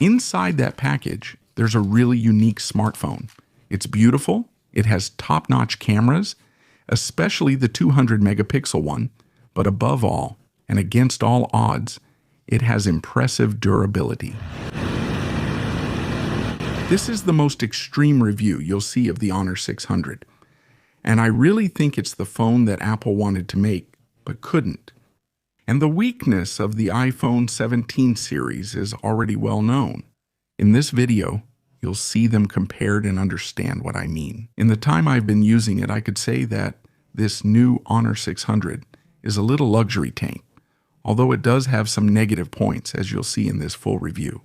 Inside that package, there's a really unique smartphone. It's beautiful, it has top-notch cameras, especially the 200 megapixel one, but above all, and against all odds, it has impressive durability. This is the most extreme review you'll see of the Honor 600, and I really think it's the phone that Apple wanted to make, but couldn't. And the weakness of the iPhone 17 series is already well known. In this video, you'll see them compared and understand what I mean. In the time I've been using it, I could say that this new Honor 600 is a little luxury tank, although it does have some negative points, as you'll see in this full review.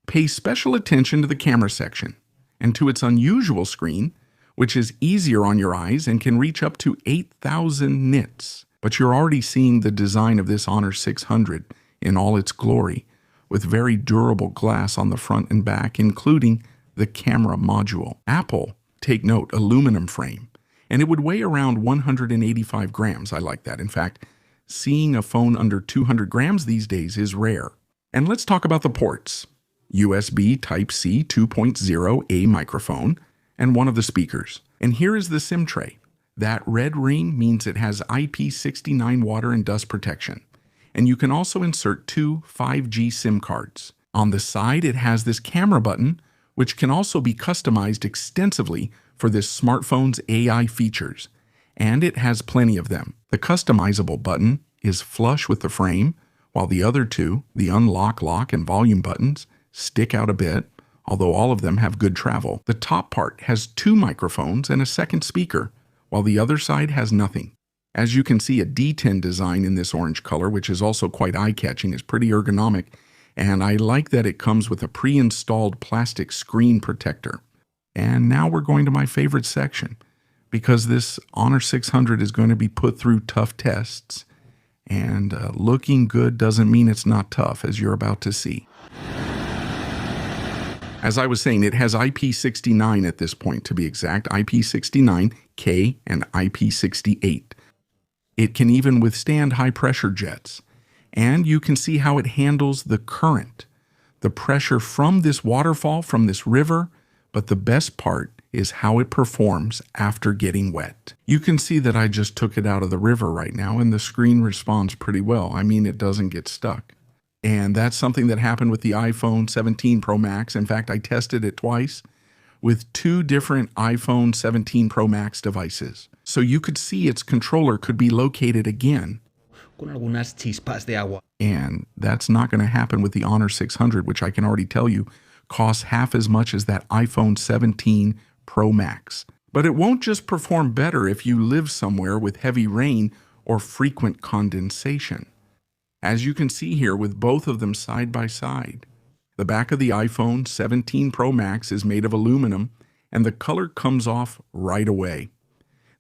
Pay special attention to the camera section and to its unusual screen, which is easier on your eyes and can reach up to 8,000 nits. But you're already seeing the design of this Honor 600 in all its glory, with very durable glass on the front and back, including the camera module. Apple, take note, aluminum frame, and it would weigh around 185 grams. I like that. In fact, seeing a phone under 200 grams these days is rare. And let's talk about the ports. USB Type-C 2.0A microphone, and one of the speakers. And here is the SIM tray. That red ring means it has IP69 water and dust protection. And you can also insert two 5G SIM cards. On the side, it has this camera button, which can also be customized extensively for this smartphone's AI features. And it has plenty of them. The customizable button is flush with the frame, while the other two, the unlock, lock, and volume buttons, stick out a bit, although all of them have good travel. The top part has two microphones and a second speaker, while the other side has nothing. As you can see, a D10 design in this orange color, which is also quite eye-catching, is pretty ergonomic, and I like that it comes with a pre-installed plastic screen protector. And now we're going to my favorite section, because this Honor 600 is going to be put through tough tests, and looking good doesn't mean it's not tough, as you're about to see. As I was saying, it has IP69 at this point, to be exact, IP69, K, and IP68. It can even withstand high-pressure jets. And you can see how it handles the current, the pressure from this waterfall, from this river, but the best part is how it performs after getting wet. You can see that I just took it out of the river right now, and the screen responds pretty well. I mean, it doesn't get stuck. And that's something that happened with the iPhone 17 Pro Max. In fact, I tested it twice with two different iPhone 17 Pro Max devices. So you could see its controller could be located again. Con algunas chispas de agua. And that's not going to happen with the Honor 600, which I can already tell you costs half as much as that iPhone 17 Pro Max. But it won't just perform better if you live somewhere with heavy rain or frequent condensation. As you can see here with both of them side by side, the back of the iPhone 17 Pro Max is made of aluminum, and the color comes off right away.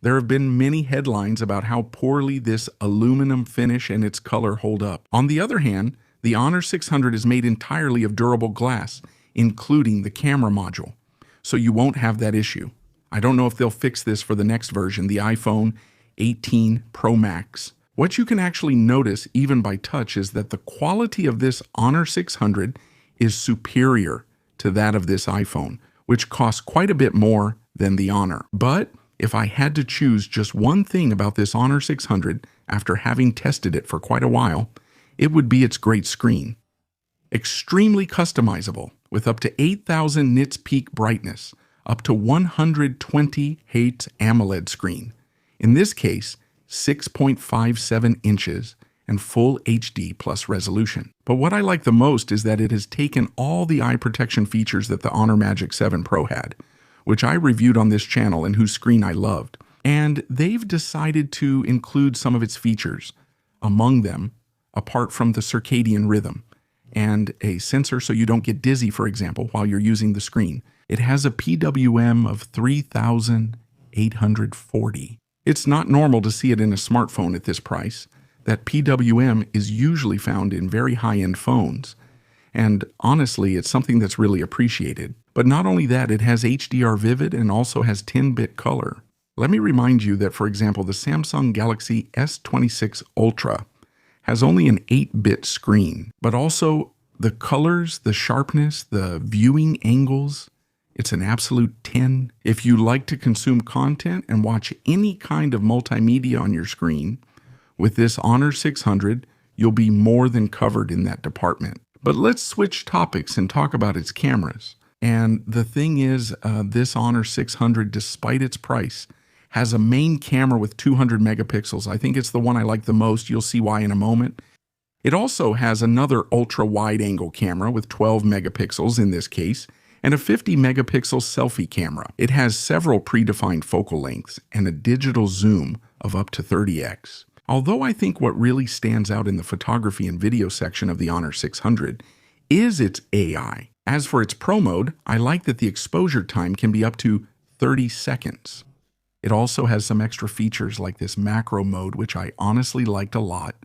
There have been many headlines about how poorly this aluminum finish and its color hold up. On the other hand, the Honor 600 is made entirely of durable glass, including the camera module, so you won't have that issue. I don't know if they'll fix this for the next version, the iPhone 18 Pro Max. What you can actually notice, even by touch, is that the quality of this Honor 600 is superior to that of this iPhone, which costs quite a bit more than the Honor. But if I had to choose just one thing about this Honor 600 after having tested it for quite a while, it would be its great screen. Extremely customizable, with up to 8,000 nits peak brightness, up to 120 Hz AMOLED screen. In this case, 6.57 inches and full HD plus resolution. But what I like the most is that it has taken all the eye protection features that the Honor Magic 7 Pro had, which I reviewed on this channel and whose screen I loved. And they've decided to include some of its features, among them, apart from the circadian rhythm, and a sensor so you don't get dizzy, for example, while you're using the screen. It has a PWM of 3,840. It's not normal to see it in a smartphone at this price. That PWM is usually found in very high-end phones. And honestly, it's something that's really appreciated. But not only that, it has HDR Vivid and also has 10-bit color. Let me remind you that, for example, the Samsung Galaxy S26 Ultra has only an 8-bit screen, but also The colors, the sharpness, the viewing angles, it's an absolute 10. If you like to consume content and watch any kind of multimedia on your screen, with this Honor 600, you'll be more than covered in that department. But let's switch topics and talk about its cameras. And the thing is, this Honor 600, despite its price, has a main camera with 200 megapixels. I think it's the one I like the most. You'll see why in a moment. It also has another ultra-wide-angle camera with 12 megapixels in this case, and a 50 megapixel selfie camera. It has several predefined focal lengths and a digital zoom of up to 30x. Although I think what really stands out in the photography and video section of the Honor 600 is its AI. As for its Pro mode, I like that the exposure time can be up to 30 seconds. It also has some extra features like this macro mode, which I honestly liked a lot.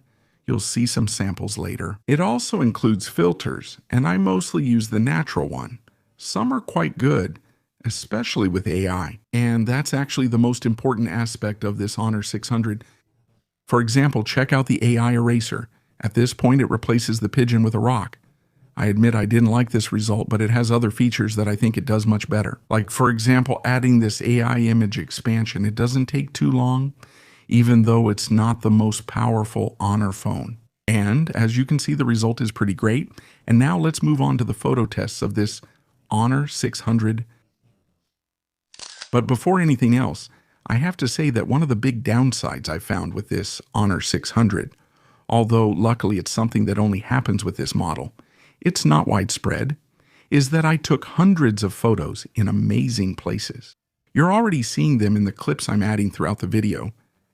You'll see some samples later. It also includes filters, and I mostly use the natural one. Some are quite good, especially with AI, and that's actually the most important aspect of this Honor 600. For example, check out the AI eraser. At this point, it replaces the pigeon with a rock. I admit I didn't like this result, but it has other features that I think it does much better. Like, for example, adding this AI image expansion. It doesn't take too long, even though it's not the most powerful Honor phone. And as you can see, the result is pretty great. And now let's move on to the photo tests of this Honor 600. But before anything else, I have to say that one of the big downsides I found with this Honor 600, although luckily it's something that only happens with this model, it's not widespread, is that I took hundreds of photos in amazing places. You're already seeing them in the clips I'm adding throughout the video,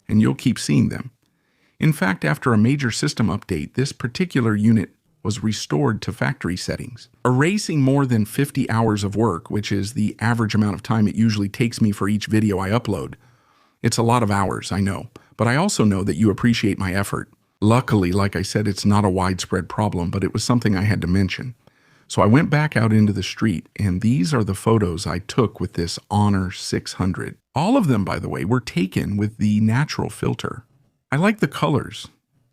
and you'll keep seeing them. In fact, after a major system update, this particular unit was restored to factory settings, erasing more than 50 hours of work, which is the average amount of time it usually takes me for each video I upload. It's a lot of hours, I know, but I also know that you appreciate my effort. Luckily, like I said, it's not a widespread problem, but it was something I had to mention. So I went back out into the street, and these are the photos I took with this Honor 600. All of them, by the way, were taken with the natural filter. I like the colors.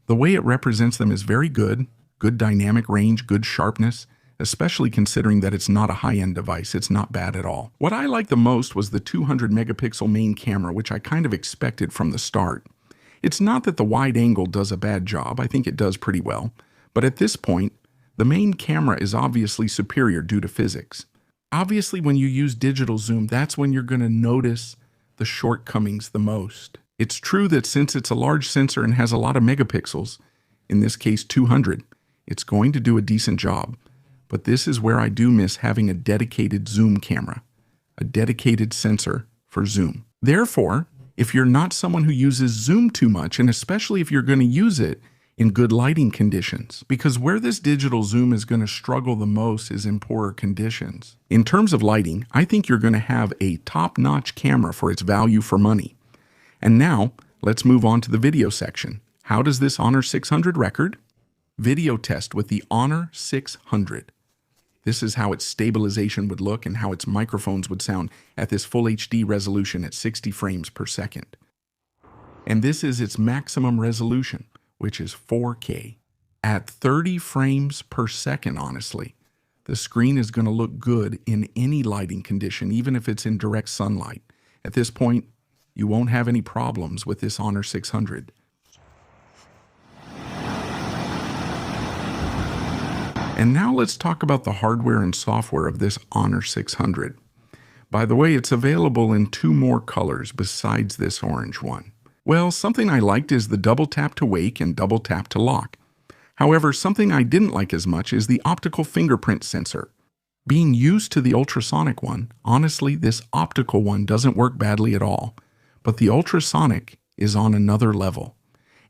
The way it represents them is very good. Good dynamic range, good sharpness, especially considering that it's not a high-end device. It's not bad at all. What I liked the most was the 200 megapixel main camera, which I kind of expected from the start. It's not that the wide angle does a bad job. I think it does pretty well. But at this point, the main camera is obviously superior due to physics. Obviously, when you use digital zoom, that's when you're going to notice the shortcomings the most. It's true that since it's a large sensor and has a lot of megapixels, in this case 200, it's going to do a decent job, but this is where I do miss having a dedicated zoom camera, a dedicated sensor for zoom. Therefore, if you're not someone who uses zoom too much, and especially if you're going to use it in good lighting conditions, because where this digital zoom is going to struggle the most is in poorer conditions. In terms of lighting, I think you're going to have a top-notch camera for its value for money. And now, let's move on to the video section. How does this Honor 600 record? Video test with the Honor 600. This is how its stabilization would look and how its microphones would sound at this full HD resolution at 60 frames per second. And this is its maximum resolution, which is 4K. At 30 frames per second, honestly, the screen is going to look good in any lighting condition, even if it's in direct sunlight. At this point, you won't have any problems with this Honor 600. And now let's talk about the hardware and software of this Honor 600. By the way, it's available in 2 more colors besides this orange one. Well, something I liked is the double tap to wake and double tap to lock. However, something I didn't like as much is the optical fingerprint sensor. Being used to the ultrasonic one, honestly, this optical one doesn't work badly at all, but the ultrasonic is on another level.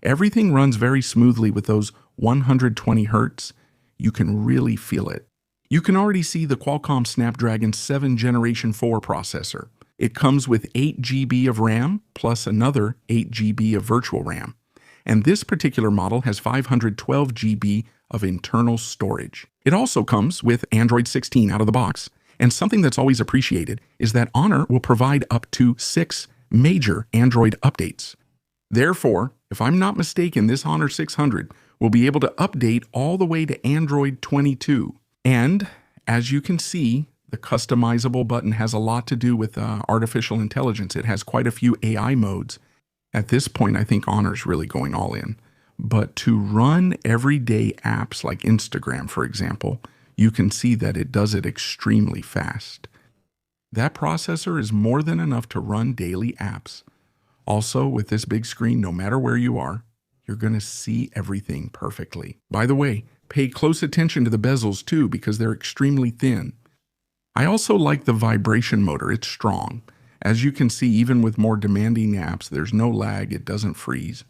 Everything runs very smoothly with those 120 Hertz. You can really feel it. You can already see the Qualcomm Snapdragon 7 Generation 4 processor. It comes with 8 GB of RAM plus another 8 GB of virtual RAM. And this particular model has 512 GB of internal storage. It also comes with Android 16 out of the box. And something that's always appreciated is that Honor will provide up to 6 major Android updates. Therefore, if I'm not mistaken, this Honor 600 will be able to update all the way to Android 22. And as you can see, the customizable button has a lot to do with artificial intelligence. It has quite a few AI modes. At this point, I think Honor's really going all in. But to run everyday apps like Instagram, for example, you can see that it does it extremely fast. That processor is more than enough to run daily apps. Also, with this big screen, no matter where you are, you're going to see everything perfectly. By the way, pay close attention to the bezels too, because they're extremely thin. I also like the vibration motor. It's strong. As you can see, even with more demanding apps, there's no lag. It doesn't freeze.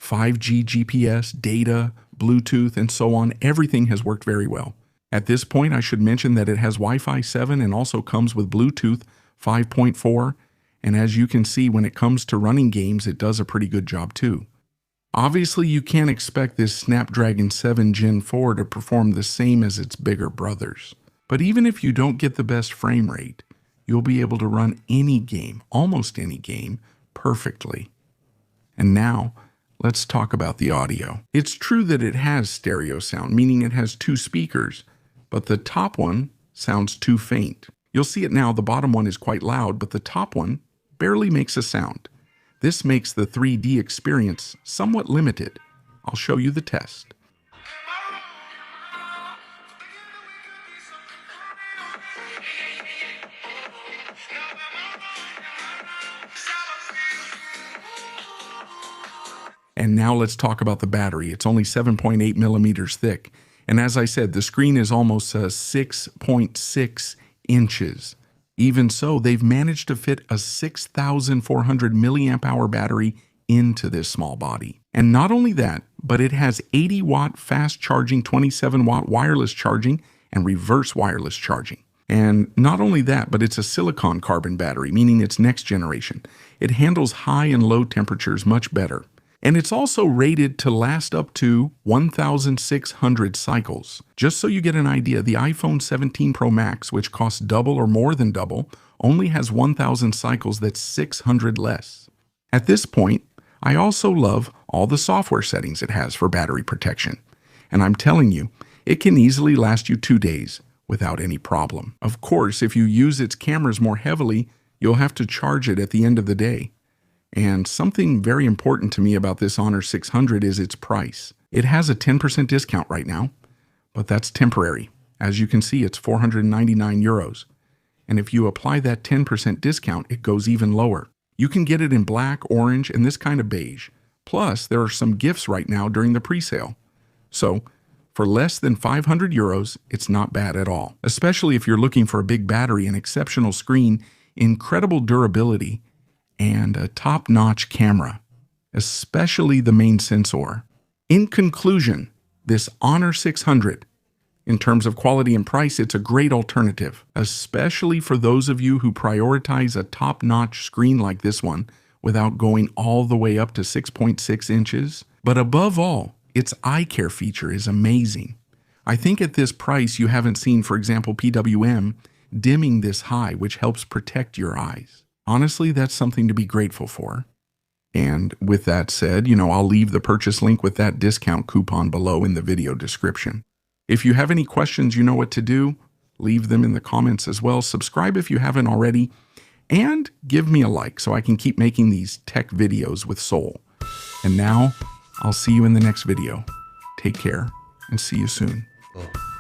5G GPS, data, Bluetooth, and so on, everything has worked very well. At this point, I should mention that it has Wi-Fi 7 and also comes with Bluetooth 5.4. And as you can see, when it comes to running games, it does a pretty good job too. Obviously, you can't expect this Snapdragon 7 Gen 4 to perform the same as its bigger brothers. But even if you don't get the best frame rate, you'll be able to run any game, almost any game, perfectly. And now, let's talk about the audio. It's true that it has stereo sound, meaning it has two speakers, but the top one sounds too faint. You'll see it now, the bottom one is quite loud, but the top one barely makes a sound. This makes the 3D experience somewhat limited. I'll show you the test. And now let's talk about the battery. It's only 7.8 millimeters thick. And as I said, the screen is almost 6.6 inches. Even so, they've managed to fit a 6,400 milliamp hour battery into this small body. And not only that, but it has 80 watt fast charging, 27 watt wireless charging, and reverse wireless charging. And not only that, but it's a silicon carbon battery, meaning it's next generation. It handles high and low temperatures much better. And it's also rated to last up to 1,600 cycles. Just so you get an idea, the iPhone 17 Pro Max, which costs double or more than double, only has 1,000 cycles. That's 600 less. At this point, I also love all the software settings it has for battery protection. And I'm telling you, it can easily last you 2 days without any problem. Of course, if you use its cameras more heavily, you'll have to charge it at the end of the day. And something very important to me about this Honor 600 is its price. It has a 10% discount right now, but that's temporary. As you can see, it's 499 euros. And if you apply that 10% discount, it goes even lower. You can get it in black, orange, and this kind of beige. Plus, there are some gifts right now during the pre-sale. So, for less than 500 euros, it's not bad at all. Especially if you're looking for a big battery, an exceptional screen, incredible durability, and a top-notch camera, especially the main sensor. In conclusion, this Honor 600, in terms of quality and price, it's a great alternative, especially for those of you who prioritize a top-notch screen like this one without going all the way up to 6.6 inches. But above all, its eye care feature is amazing. I think at this price you haven't seen, for example, PWM dimming this high, which helps protect your eyes. Honestly, that's something to be grateful for. And with that said, I'll leave the purchase link with that discount coupon below in the video description. If you have any questions, you know what to do. Leave them in the comments as well. Subscribe if you haven't already. And give me a like so I can keep making these tech videos with soul. And now, I'll see you in the next video. Take care and see you soon. Oh.